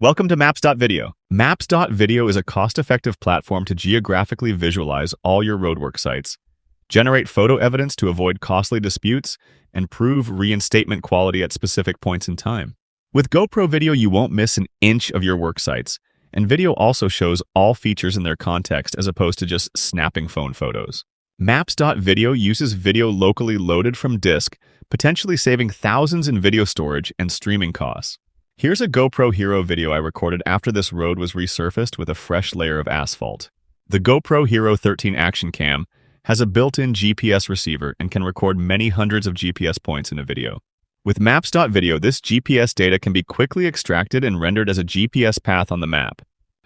Welcome to Maps.video. Maps.video is a cost-effective platform to geographically visualize all your roadwork sites, generate photo evidence to avoid costly disputes, and prove reinstatement quality at specific points in time. With GoPro Video, you won't miss an inch of your work sites, and video also shows all features in their context as opposed to just snapping phone photos. Maps.video uses video locally loaded from disk, potentially saving thousands in video storage and streaming costs. Here's a GoPro Hero video I recorded after this road was resurfaced with a fresh layer of asphalt. The GoPro Hero 13 Action Cam has a built-in GPS receiver and can record many hundreds of GPS points in a video. With Maps.video, this GPS data can be quickly extracted and rendered as a GPS path on the map.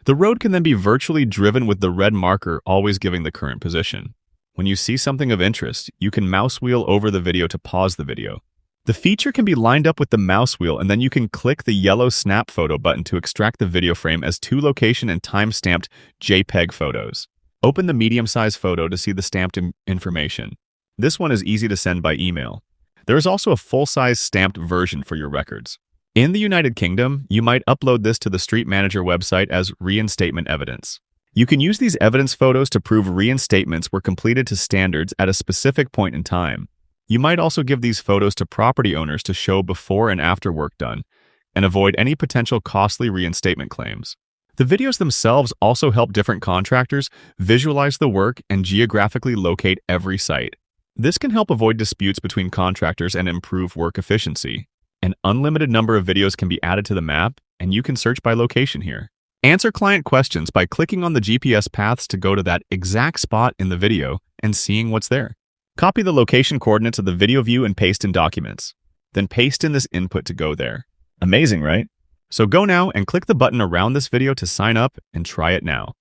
The road can then be virtually driven with the red marker always giving the current position. When you see something of interest, you can mouse wheel over the video to pause the video. The feature can be lined up with the mouse wheel, and then you can click the yellow snap photo button to extract the video frame as two location and time-stamped JPEG photos. Open the medium-size photo to see the stamped information. This one is easy to send by email. There is also a full-size stamped version for your records. In the United Kingdom, you might upload this to the Street Manager website as reinstatement evidence. You can use these evidence photos to prove reinstatements were completed to standards at a specific point in time. You might also give these photos to property owners to show before and after work done, and avoid any potential costly reinstatement claims. The videos themselves also help different contractors visualize the work and geographically locate every site. This can help avoid disputes between contractors and improve work efficiency. An unlimited number of videos can be added to the map, and you can search by location here. Answer client questions by clicking on the GPS paths to go to that exact spot in the video and seeing what's there. Copy the location coordinates of the video view and paste in documents. Then paste in this input to go there. Amazing, right? So go now and click the button around this video to sign up and try it now.